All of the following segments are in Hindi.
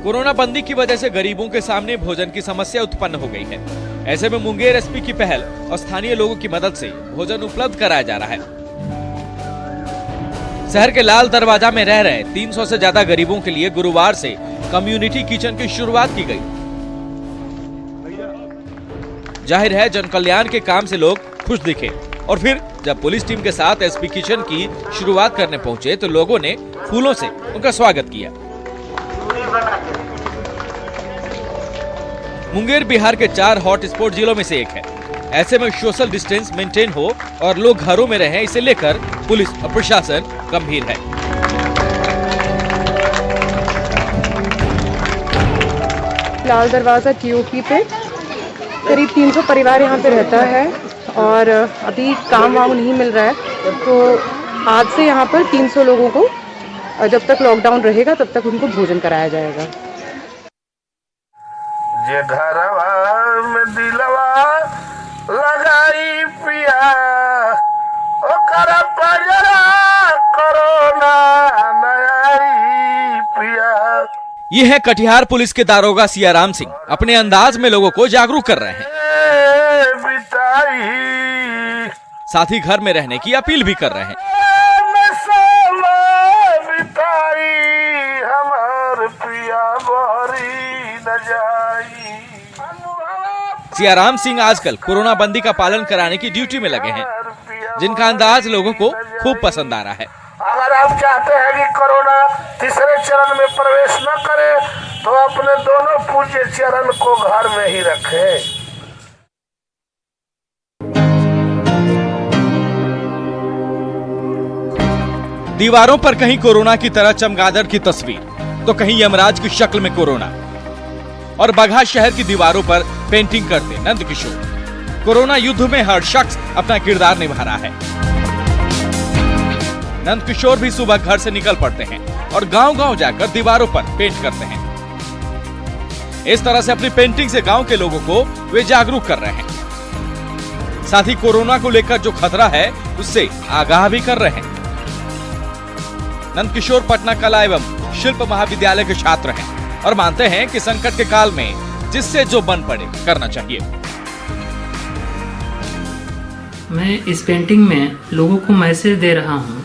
कोरोना बंदी की वजह से गरीबों के सामने भोजन की समस्या उत्पन्न हो गई है। ऐसे में मुंगेर एसपी की पहल और स्थानीय लोगों की मदद से भोजन उपलब्ध कराया जा रहा है। शहर के लाल दरवाजा में रह रहे 300 से ज्यादा गरीबों के लिए गुरुवार से कम्युनिटी किचन की शुरुआत की गई। जाहिर है जन कल्याण के काम से लोग खुश दिखे और फिर जब पुलिस टीम के साथ एसपी किचन की शुरुआत करने पहुंचे तो लोगों ने फूलों से उनका स्वागत किया। मुंगेर बिहार के 4 हॉटस्पॉट जिलों में से एक है। ऐसे में सोशल डिस्टेंस मेंटेन हो और लोग घरों में रहें, इसे लेकर पुलिस और प्रशासन गंभीर है। लाल दरवाजा टीओपी पे करीब 300 परिवार यहाँ पे रहता है और अभी काम वाम नहीं मिल रहा है, तो आज से यहाँ पर 300 लोगों को जब तक लॉकडाउन रहेगा तब तक उनको भोजन कराया जाएगा। जे घरवा में दिलवा लगाई पिया ओकर पजरा कोरोना नई पिया। ये है कटिहार पुलिस के दारोगा सियाराम सिंह, अपने अंदाज में लोगों को जागरूक कर रहे हैं। साथ ही घर में रहने की अपील भी कर रहे हैं। सियाराम सिंह आजकल कोरोना बंदी का पालन कराने की ड्यूटी में लगे हैं, जिनका अंदाज लोगों को खूब पसंद आ रहा है। अगर आप चाहते हैं कि कोरोना तीसरे चरण में प्रवेश न करे तो अपने दोनों पूज्य चरण को घर में ही रखें। दीवारों पर कहीं कोरोना की तरह चमगादड़ की तस्वीर तो कहीं यमराज की शक्ल में कोरोना, और बगहा शहर की दीवारों पर पेंटिंग करते नंद किशोर। कोरोना युद्ध में हर शख्स अपना किरदार निभा रहा है। नंद किशोर भी सुबह घर से निकल पड़ते हैं और गांव-गांव जाकर दीवारों पर पेंट करते हैं। इस तरह से अपनी पेंटिंग से गांव के लोगों को वे जागरूक कर रहे हैं। साथ ही कोरोना को लेकर जो खतरा है उससे आगाह भी कर रहे हैं। नंद किशोर पटना कला एवं शिल्प महाविद्यालय के छात्र हैं और मानते हैं कि संकट के काल में जिससे जो बन पड़े करना चाहिए। मैं इस पेंटिंग में लोगों को मैसेज दे रहा हूं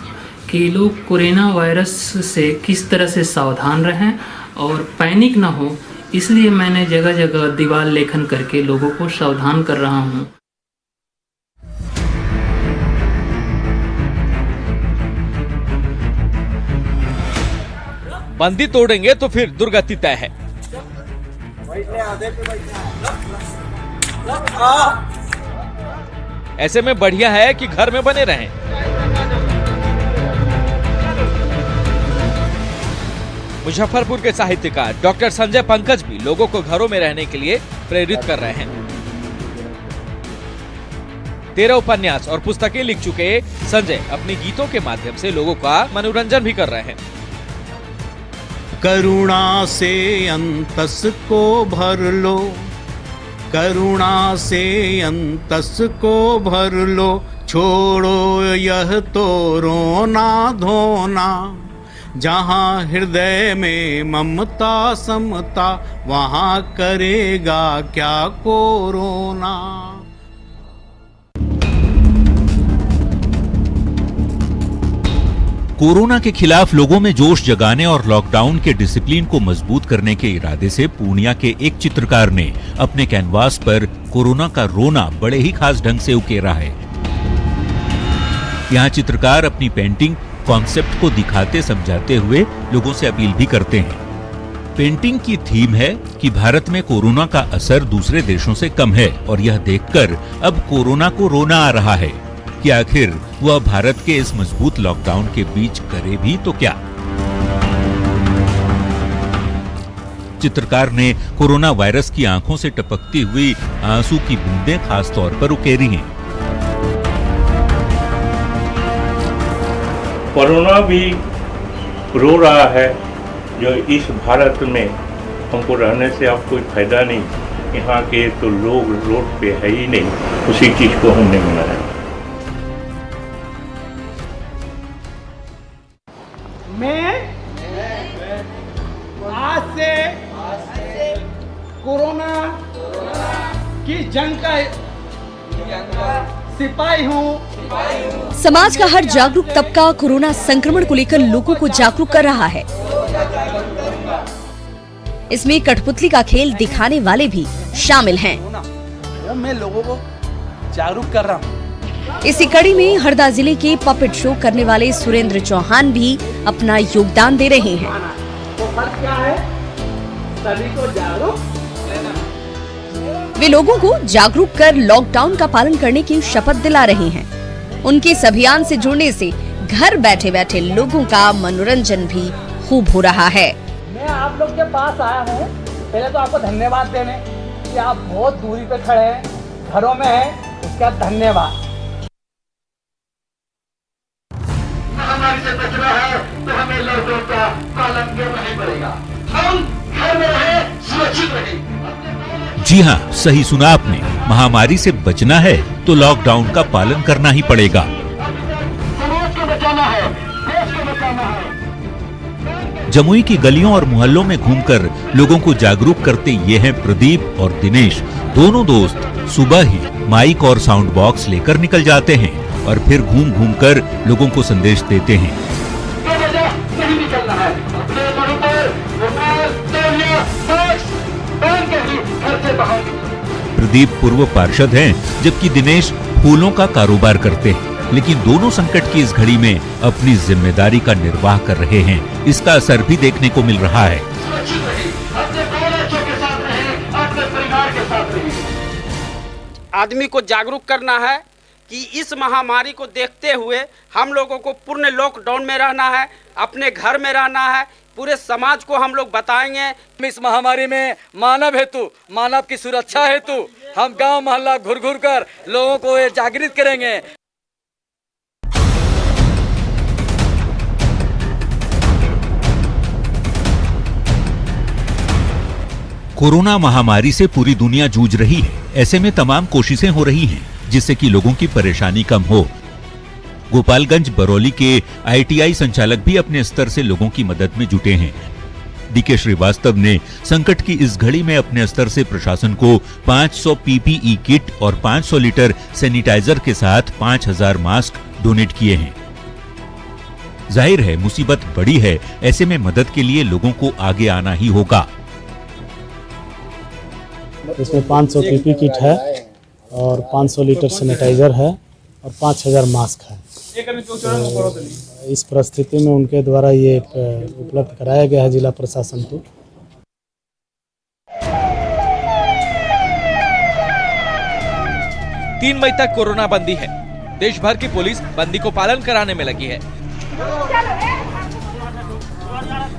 कि लोग कोरोना वायरस से किस तरह से सावधान रहें और पैनिक ना हो, इसलिए मैंने जगह जगह दीवार लेखन करके लोगों को सावधान कर रहा हूं। बंदी तोड़ेंगे तो फिर दुर्गति तय है। ऐसे में बढ़िया है कि घर में बने रहें। मुजफ्फरपुर के साहित्यकार डॉक्टर संजय पंकज भी लोगों को घरों में रहने के लिए प्रेरित कर रहे हैं। 13 उपन्यास और पुस्तकें लिख चुके संजय अपने गीतों के माध्यम से लोगों का मनोरंजन भी कर रहे हैं। करुणा से अंतस को भर लो, करुणा से अंतस को भर लो, छोड़ो यह तो रोना धोना। जहाँ हृदय में ममता समता, वहाँ करेगा क्या कोरोना। कोरोना के खिलाफ लोगों में जोश जगाने और लॉकडाउन के डिसिप्लिन को मजबूत करने के इरादे से पूर्णिया के एक चित्रकार ने अपने कैनवास पर कोरोना का रोना बड़े ही खास ढंग से उकेरा है। यहाँ चित्रकार अपनी पेंटिंग कॉन्सेप्ट को दिखाते समझाते हुए लोगों से अपील भी करते हैं। पेंटिंग की थीम है कि भारत में कोरोना का असर दूसरे देशों से कम है और यह देखकर अब कोरोना को रोना आ रहा है कि आखिर वह भारत के इस मजबूत लॉकडाउन के बीच करे भी तो क्या। चित्रकार ने कोरोना वायरस की आंखों से टपकती हुई आंसू की बूंदें खास तौर पर उकेरी हैं। कोरोना भी रो रहा है, जो इस भारत में हमको रहने से अब कोई फायदा नहीं, यहाँ के तो लोग रोड पे है ही नहीं, उसी चीज को हमने मनाया। मैं आज से सिपाही हूँ। समाज का हर जागरूक तबका कोरोना संक्रमण को लेकर लोगों को जागरूक कर रहा है। इसमें कठपुतली का खेल दिखाने वाले भी शामिल हैं। मैं लोगों को जागरूक कर रहा हूँ। इसी कड़ी में हरदा जिले के पपेट शो करने वाले सुरेंद्र चौहान भी अपना योगदान दे रहे हैं। तो फर्क क्या है? सभी को जागरूक वे लोगों को जागरूक कर लॉकडाउन का पालन करने की शपथ दिला रहे हैं। उनके इस अभियान से जुड़ने से घर बैठे बैठे लोगों का मनोरंजन भी खूब हो रहा है। मैं आप लोग के पास आया हूँ पहले तो आपको धन्यवाद देने कि आप बहुत दूरी पे खड़े हैं, घरों में हैं, उसका धन्यवाद। महामारी से बचना है तो हमें लॉकडाउन का पालन करना ही पड़ेगा। हम घर में रहे, सुरक्षित रहे। जी हाँ, सही सुना आपने। महामारी से बचना है तो लॉकडाउन का पालन करना ही पड़ेगा। समाज को बचाना है, देश को बचाना है। जमुई की गलियों और मोहल्लों में घूमकर लोगों को जागरूक करते ये हैं प्रदीप और दिनेश। दोनों दोस्त सुबह ही माइक और साउंड बॉक्स लेकर निकल जाते हैं और फिर घूम घूम कर लोगों को संदेश देते हैं। नहीं निकलना है, अपने मुंह पर रुमाल, तौलिया, मास्क पहन के ही घर से बाहर निकलो। प्रदीप पूर्व पार्षद हैं, जबकि दिनेश फूलों का कारोबार करते हैं, लेकिन दोनों संकट की इस घड़ी में अपनी जिम्मेदारी का निर्वाह कर रहे हैं। इसका असर भी देखने को मिल रहा है। सुरक्षित रहिए, अपने बच्चों के साथ रहिए, अपने परिवार के साथ रहिए। आदमी को जागरूक करना है कि इस महामारी को देखते हुए हम लोगों को पूर्ण लॉकडाउन में रहना है, अपने घर में रहना है। पूरे समाज को हम लोग बताएंगे। इस महामारी में मानव हेतु, मानव की सुरक्षा हेतु हम गांव मोहल्ला घुर घुर कर लोगों को जागृत करेंगे। कोरोना महामारी से पूरी दुनिया जूझ रही है। ऐसे में तमाम कोशिशें हो रही हैं जिससे कि लोगों की परेशानी कम हो। गोपालगंज बरौली के ITI संचालक भी अपने स्तर से लोगों की मदद में जुटे हैं। DK श्रीवास्तव ने संकट की इस घड़ी में अपने स्तर से प्रशासन को 500 PPE किट और 500 लीटर सैनिटाइजर के साथ 5000 मास्क डोनेट किए हैं। जाहिर है मुसीबत बड़ी है, ऐसे में मदद के लिए लोगों को आगे आना ही होगा। इसमें 500 PPE किट है और 500 लीटर सैनिटाइजर है और 5000 मास्क है। तो इस परिस्थिति में उनके द्वारा ये उपलब्ध कराया गया है जिला प्रशासन को। तीन मई तक कोरोना बंदी है। देश भर की पुलिस बंदी को पालन कराने में लगी है,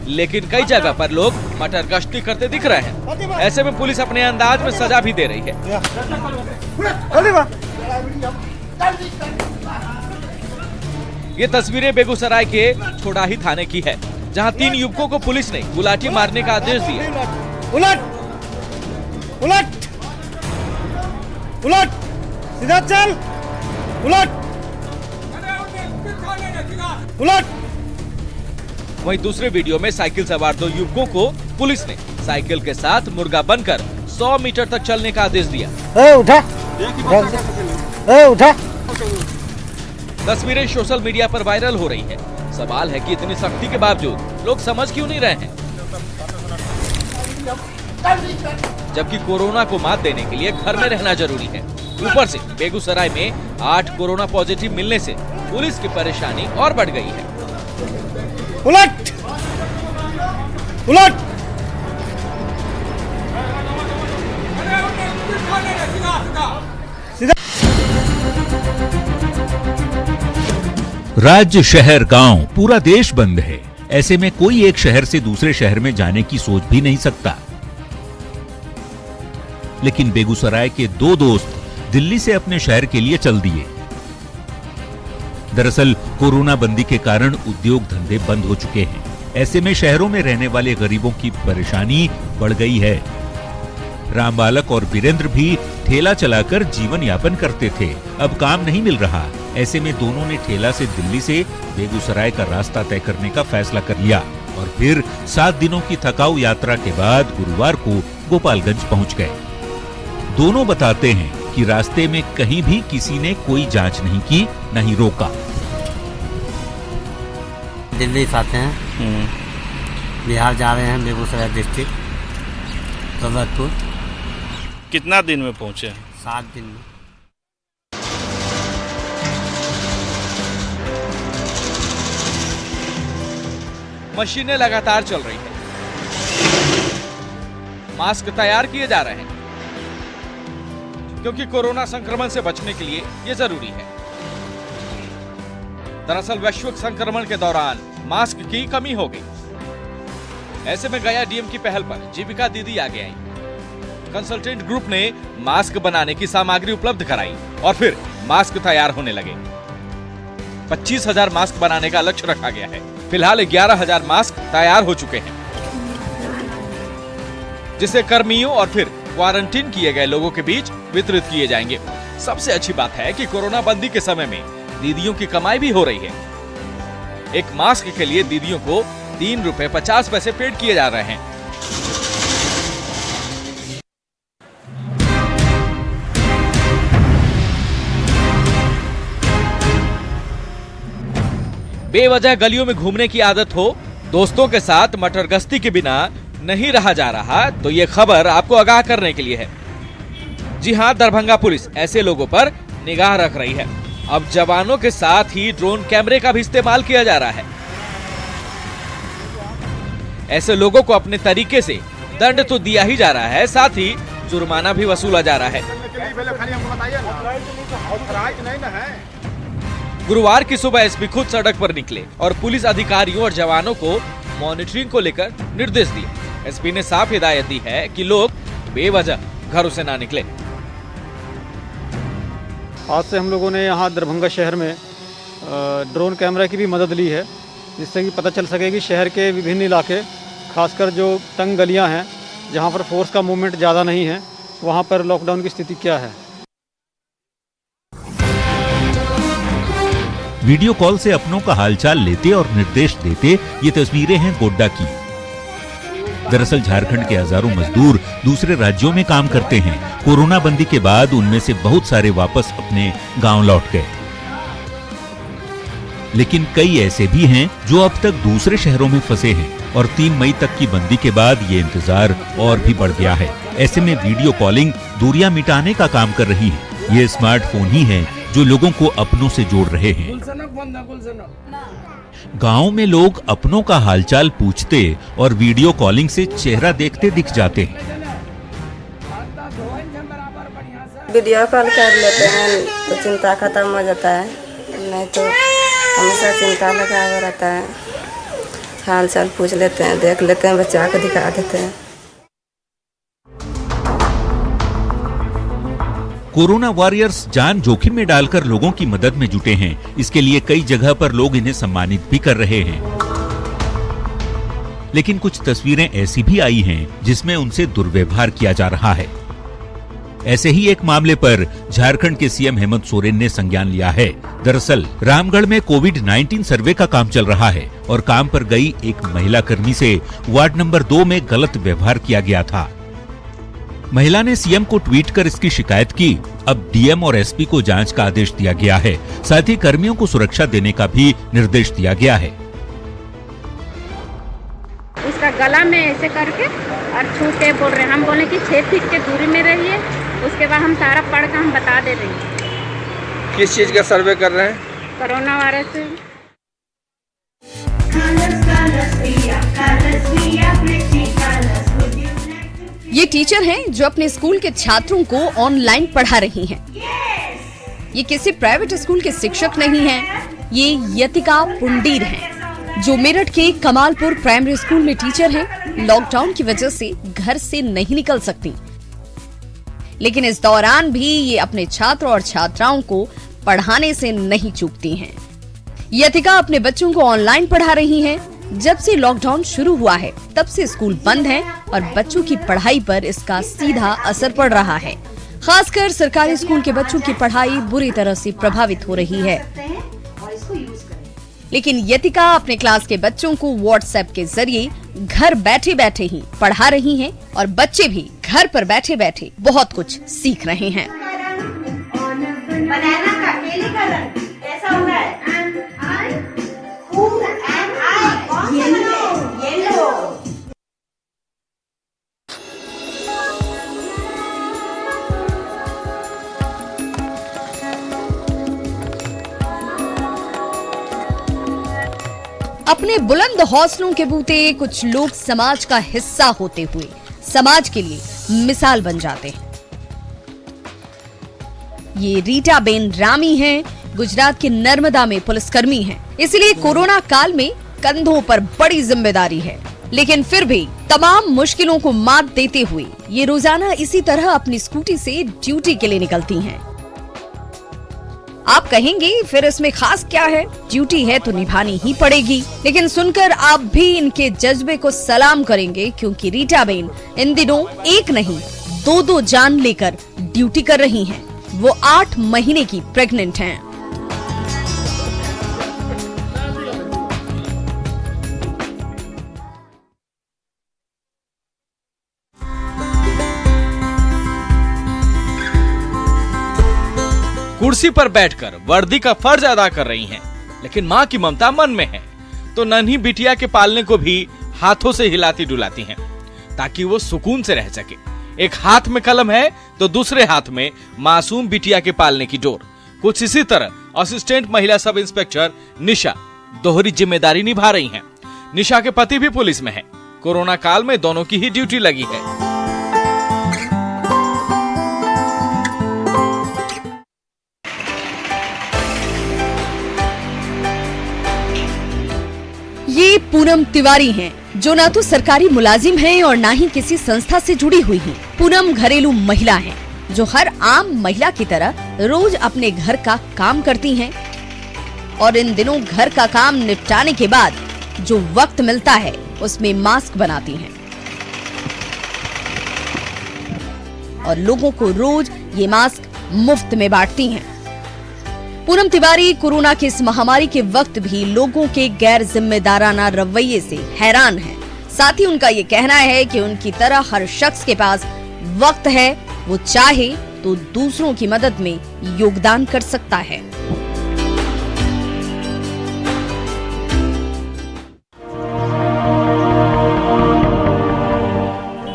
लेकिन कई जगह पर लोग मटर गश्ती करते दिख रहे हैं। ऐसे में पुलिस अपने अंदाज में सजा भी दे रही है। ये तस्वीरें बेगूसराय के छोड़ाही थाने की है, जहां 3 युवकों को पुलिस ने गुलाटी मारने का आदेश दिया। उलट, उलट, उलट, सीधा चल, उलट, उलट। वहीं दूसरे वीडियो में साइकिल सवार 2 युवकों को पुलिस ने साइकिल के साथ मुर्गा बनकर 100 मीटर तक चलने का आदेश दिया। उठा, उठा। तस्वीरें सोशल मीडिया पर वायरल हो रही है। सवाल है कि इतनी सख्ती के बावजूद लोग समझ क्यों नहीं रहे हैं, जबकि कोरोना को मात देने के लिए घर में रहना जरूरी है। ऊपर से बेगूसराय में 8 कोरोना पॉजिटिव मिलने से पुलिस की परेशानी और बढ़ गई है। उलट, उलट। राज्य, शहर, गांव, पूरा देश बंद है। ऐसे में कोई एक शहर से दूसरे शहर में जाने की सोच भी नहीं सकता। लेकिन बेगूसराय के 2 दोस्त दिल्ली से अपने शहर के लिए चल दिए। दरअसल कोरोना बंदी के कारण उद्योग धंधे बंद हो चुके हैं। ऐसे में शहरों में रहने वाले गरीबों की परेशानी बढ़ गई है। रामबालक और वीरेंद्र भी ठेला चलाकर जीवन यापन करते थे, अब काम नहीं मिल रहा। ऐसे में दोनों ने ठेला से दिल्ली से बेगूसराय का रास्ता तय करने का फैसला कर लिया और फिर 7 दिनों की थकाऊ यात्रा के बाद गुरुवार को गोपालगंज पहुंच गए। दोनों बताते हैं कि रास्ते में कहीं भी किसी ने कोई जांच नहीं की, न ही रोका। दिल्ली से आते हैं, बिहार जा रहे हैं, बेगूसराय डिस्ट्रिक्ट बबरपुर। कितना दिन में पहुंचे? 7 दिन में। मशीनें लगातार चल रही हैं, मास्क तैयार किए जा रहे हैं, क्योंकि कोरोना संक्रमण से बचने के लिए ये जरूरी है। दरअसल वैश्विक संक्रमण के दौरान मास्क की कमी हो गई। ऐसे में गया डीएम की पहल पर जीविका दीदी आगे आई। कंसल्टेंट ग्रुप ने मास्क बनाने की सामग्री उपलब्ध कराई और फिर मास्क तैयार होने लगे। 25,000 मास्क बनाने का लक्ष्य रखा गया है। फिलहाल 11,000 मास्क तैयार हो चुके हैं, जिसे कर्मियों और फिर क्वारंटीन किए गए लोगों के बीच वितरित किए जाएंगे। सबसे अच्छी बात है कि कोरोना बंदी के समय में दीदियों की कमाई भी हो रही है। एक मास्क के लिए दीदियों को 3 रुपए 50 पैसे पेड किए जा रहे हैं। बेवजह गलियों में घूमने की आदत हो, दोस्तों के साथ मटर गश्ती के बिना नहीं रहा जा रहा, तो ये खबर आपको आगाह करने के लिए है। जी हां, दरभंगा पुलिस ऐसे लोगों पर निगाह रख रही है। अब जवानों के साथ ही ड्रोन कैमरे का भी इस्तेमाल किया जा रहा है। ऐसे लोगों को अपने तरीके से दंड तो दिया ही जा रहा है, साथ ही जुर्माना भी वसूला जा रहा है। गुरुवार की सुबह एसपी खुद सड़क पर निकले और पुलिस अधिकारियों और जवानों को मॉनिटरिंग को लेकर निर्देश दिए। एसपी ने साफ हिदायत दी है कि लोग बेवजह घरों से ना निकले। आज से हम लोगों ने यहाँ दरभंगा शहर में ड्रोन कैमरा की भी मदद ली है, जिससे कि पता चल सके कि शहर के विभिन्न इलाके, खासकर जो तंग गलियाँ हैं जहाँ पर फोर्स का मूवमेंट ज़्यादा नहीं है, वहाँ पर लॉकडाउन की स्थिति क्या है। वीडियो कॉल से अपनों का हालचाल लेते और निर्देश देते ये तस्वीरें हैं गोड्डा की। दरअसल झारखंड के हजारों मजदूर दूसरे राज्यों में काम करते हैं। कोरोना बंदी के बाद उनमें से बहुत सारे वापस अपने गांव लौट गए, लेकिन कई ऐसे भी हैं जो अब तक दूसरे शहरों में फंसे हैं और 3 मई तक की बंदी के बाद ये इंतजार और भी बढ़ गया है। ऐसे में वीडियो कॉलिंग दूरियां मिटाने का काम कर रही है। ये स्मार्टफोन ही है जो लोगों को अपनों से जोड़ रहे हैं। गांव में लोग अपनों का हालचाल पूछते और वीडियो कॉलिंग से चेहरा देखते दिख जाते हैं। वीडियो कॉल कर लेते हैं तो चिंता खत्म हो जाता है, नहीं तो हमेशा चिंता लगा हुआ रहता है। हाल चाल पूछ लेते हैं, देख लेते हैं, बच्चा को दिखा देते हैं। कोरोना वॉरियर्स जान जोखिम में डालकर लोगों की मदद में जुटे हैं। इसके लिए कई जगह पर लोग इन्हें सम्मानित भी कर रहे हैं। लेकिन कुछ तस्वीरें ऐसी भी आई हैं जिसमें उनसे दुर्व्यवहार किया जा रहा है। ऐसे ही एक मामले पर झारखंड के सीएम हेमंत सोरेन ने संज्ञान लिया है। दरअसल रामगढ़ में कोविड-19 सर्वे का काम चल रहा है और काम पर गई एक महिला कर्मी से वार्ड नंबर 2 में गलत व्यवहार किया गया था। महिला ने सीएम को ट्वीट कर इसकी शिकायत की। अब डीएम और एसपी को जांच का आदेश दिया गया है। साथ ही कर्मियों को सुरक्षा देने का भी निर्देश दिया गया है। उसका गला में ऐसे करके और छू के बोल रहे हैं, हम बोले कि 6 फीट के दूरी में रहिए। उसके बाद हम सारा पढ़ कर हम बता दे रहे हैं। किस चीज का सर्वे कर रहे हैं? कोरोना वायरस से। ये टीचर हैं जो अपने स्कूल के छात्रों को ऑनलाइन पढ़ा रही हैं। ये किसी प्राइवेट स्कूल के शिक्षक नहीं हैं। ये यतिका पुंडीर हैं जो मेरठ के कमालपुर प्राइमरी स्कूल में टीचर हैं। लॉकडाउन की वजह से घर से नहीं निकल सकती, लेकिन इस दौरान भी ये अपने छात्रों और छात्राओं को पढ़ाने से नहीं चूकती हैं। यतिका अपने बच्चों को ऑनलाइन पढ़ा रही हैं। जब से लॉकडाउन शुरू हुआ है तब से स्कूल बंद है और बच्चों की पढ़ाई पर इसका सीधा असर पड़ रहा है। खासकर सरकारी स्कूल के बच्चों की पढ़ाई बुरी तरह से प्रभावित हो रही है। लेकिन यतिका अपने क्लास के बच्चों को व्हाट्सएप के जरिए घर बैठे बैठे ही पढ़ा रही हैं और बच्चे भी घर पर बैठे बैठे बहुत कुछ सीख रहे हैं। बनाना का केले का रंग कैसा होता है? Who am I? येलो। अपने बुलंद हौसलों के बूते कुछ लोग समाज का हिस्सा होते हुए समाज के लिए मिसाल बन जाते हैं। ये रीटाबेन रामी हैं, गुजरात के नर्मदा में पुलिसकर्मी हैं। इसलिए कोरोना काल में कंधों पर बड़ी जिम्मेदारी है, लेकिन फिर भी तमाम मुश्किलों को मात देते हुए ये रोजाना इसी तरह अपनी स्कूटी से ड्यूटी के लिए निकलती हैं। आप कहेंगे फिर इसमें खास क्या है, ड्यूटी है तो निभानी ही पड़ेगी। लेकिन सुनकर आप भी इनके जज्बे को सलाम करेंगे, क्योंकि रीटाबेन इन दिनों एक नहीं 2-2 जान लेकर ड्यूटी कर रही हैं। वो 8 महीने की प्रेग्नेंट हैं। कुर्सी पर बैठकर वर्दी का फर्ज अदा कर रही हैं, लेकिन माँ की ममता मन में है, तो नन्ही बिटिया के पालने को भी हाथों से हिलाती डुलाती हैं, ताकि वो सुकून से रह सके। एक हाथ में कलम है तो दूसरे हाथ में मासूम बिटिया के पालने की डोर। कुछ इसी तरह असिस्टेंट महिला सब इंस्पेक्टर निशा दोहरी जिम्मेदारी निभा रही हैं। निशा के पति भी पुलिस में हैं। कोरोना काल में दोनों की ही ड्यूटी लगी है। ये पूनम तिवारी हैं, जो ना तो सरकारी मुलाजिम हैं और ना ही किसी संस्था से जुड़ी हुई हैं। पूनम घरेलू महिला हैं, जो हर आम महिला की तरह रोज अपने घर का काम करती हैं और इन दिनों घर का काम निपटाने के बाद जो वक्त मिलता है उसमें मास्क बनाती हैं और लोगों को रोज ये मास्क मुफ्त में बांटती हैं। पूनम तिवारी कोरोना की इस महामारी के वक्त भी लोगों के गैर जिम्मेदाराना रवैये से हैरान हैं। साथ ही उनका ये कहना है कि उनकी तरह हर शख्स के पास वक्त है, वो चाहे तो दूसरों की मदद में योगदान कर सकता है।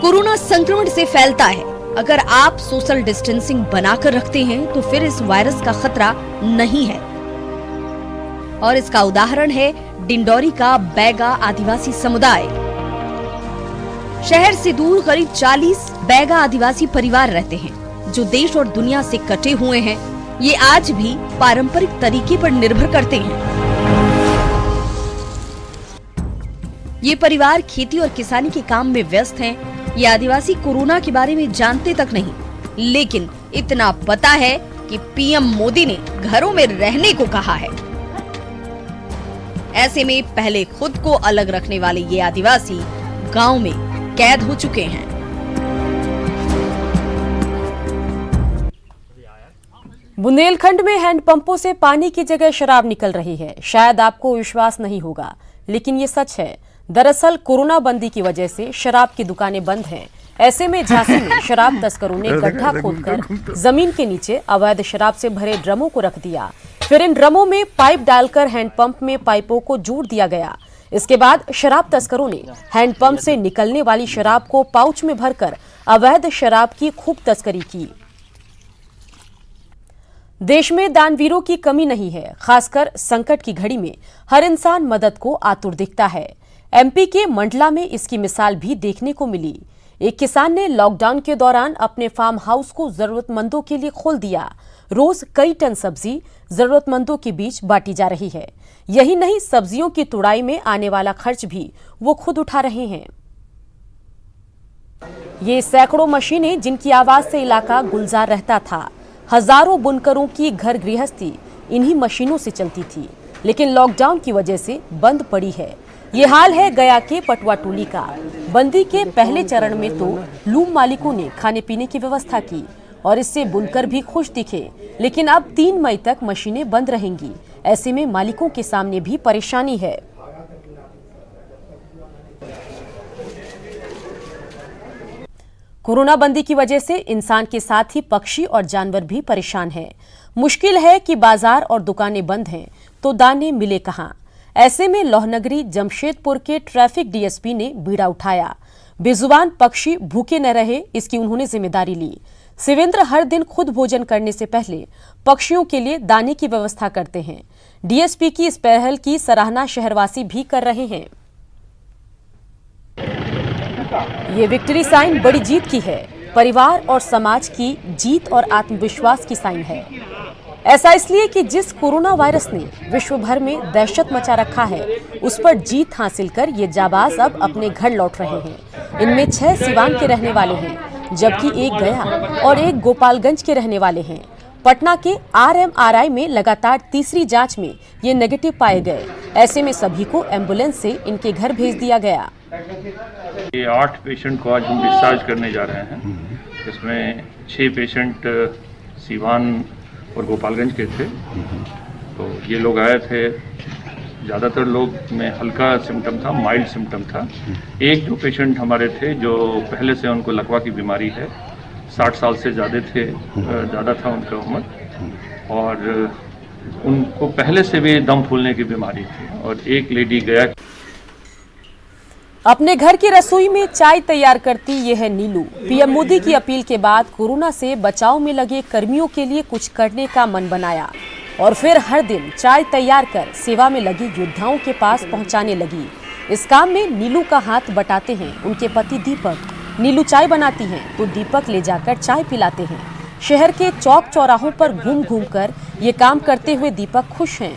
कोरोना संक्रमण से फैलता है। अगर आप सोशल डिस्टेंसिंग बनाकर रखते हैं तो फिर इस वायरस का खतरा नहीं है। और इसका उदाहरण है डिंडोरी का बैगा आदिवासी समुदाय। शहर से दूर करीब 40 बैगा आदिवासी परिवार रहते हैं, जो देश और दुनिया से कटे हुए हैं। ये आज भी पारंपरिक तरीके पर निर्भर करते हैं। ये परिवार खेती और किसानी के काम में व्यस्त हैं। ये आदिवासी कोरोना के बारे में जानते तक नहीं, लेकिन इतना पता है कि पीएम मोदी ने घरों में रहने को कहा है। ऐसे में पहले खुद को अलग रखने वाले ये आदिवासी गांव में कैद हो चुके हैं। बुंदेलखंड में हैंडपंपों से पानी की जगह शराब निकल रही है। शायद आपको विश्वास नहीं होगा, लेकिन ये सच है। दरअसल कोरोना बंदी की वजह से शराब की दुकानें बंद हैं। ऐसे में झांसी में शराब तस्करों ने गड्ढा खोदकर जमीन के नीचे अवैध शराब से भरे ड्रमों को रख दिया। फिर इन ड्रमों में पाइप डालकर हैंडपंप में पाइपों को जोड़ दिया गया। इसके बाद शराब तस्करों ने हैंडपंप से निकलने वाली शराब को पाउच में भरकर अवैध शराब की खूब तस्करी की। देश में दानवीरों की कमी नहीं है। खासकर संकट की घड़ी में हर इंसान मदद को आतुर दिखता है। एमपी के मंडला में इसकी मिसाल भी देखने को मिली। एक किसान ने लॉकडाउन के दौरान अपने फार्म हाउस को जरूरतमंदों के लिए खोल दिया। रोज कई टन सब्जी जरूरतमंदों के बीच बांटी जा रही है। यही नहीं, सब्जियों की तुड़ाई में आने वाला खर्च भी वो खुद उठा रहे हैं। ये सैकड़ों मशीनें जिनकी आवाज से इलाका गुलजार रहता था। हजारों बुनकरों की घर गृहस्थी इन्हीं मशीनों से चलती थी, लेकिन लॉकडाउन की वजह से बंद पड़ी है। ये हाल है गया के पटवा टोली का। बंदी के पहले चरण में तो लूम मालिकों ने खाने पीने की व्यवस्था की और इससे बुनकर भी खुश दिखे, लेकिन अब 3 मई तक मशीनें बंद रहेंगी। ऐसे में मालिकों के सामने भी परेशानी है। कोरोना बंदी की वजह से इंसान के साथ ही पक्षी और जानवर भी परेशान हैं। मुश्किल है कि बाजार और दुकानें बंद हैं तो दाने मिले कहां। ऐसे में लोहनगरी जमशेदपुर के ट्रैफिक डीएसपी ने बीड़ा उठाया। बेजुबान पक्षी भूखे न रहे, इसकी उन्होंने जिम्मेदारी ली। शिवेंद्र हर दिन खुद भोजन करने से पहले पक्षियों के लिए दाने की व्यवस्था करते हैं। डीएसपी की इस पहल की सराहना शहरवासी भी कर रहे हैं। ये विक्ट्री साइन बड़ी जीत की है, परिवार और समाज की जीत और आत्मविश्वास की साइन है। ऐसा इसलिए कि जिस कोरोना वायरस ने विश्व भर में दहशत मचा रखा है, उस पर जीत हासिल कर ये जाबाज अब अपने घर लौट रहे हैं। इनमें 6 सिवान के रहने वाले हैं, जबकि एक गया और एक गोपालगंज के रहने वाले हैं। पटना के RMRI में लगातार तीसरी जांच में ये नेगेटिव पाए गए। ऐसे में सभी को एम्बुलेंस से इनके घर भेज दिया गया। ये 8 पेशेंट को आज हम डिस्चार्ज करने जा रहे हैं, जिसमें 6 पेशेंट सिवान और गोपालगंज के थे। तो ये लोग आए थे, ज़्यादातर लोग में हल्का सिम्टम था, माइल्ड सिम्टम था। एक जो पेशेंट हमारे थे जो पहले से उनको लकवा की बीमारी है, 60 साल से ज़्यादा था उनका उम्र, और उनको पहले से भी दम फूलने की बीमारी थी। और एक लेडी गया। अपने घर की रसोई में चाय तैयार करती ये है नीलू। पीएम मोदी की अपील के बाद कोरोना से बचाव में लगे कर्मियों के लिए कुछ करने का मन बनाया और फिर हर दिन चाय तैयार कर सेवा में लगे योद्धाओं के पास पहुंचाने लगी। इस काम में नीलू का हाथ बटाते हैं उनके पति दीपक। नीलू चाय बनाती हैं तो दीपक ले जाकर चाय पिलाते हैं। शहर के चौक चौराहों पर घूम घूम कर ये काम करते हुए दीपक खुश हैं।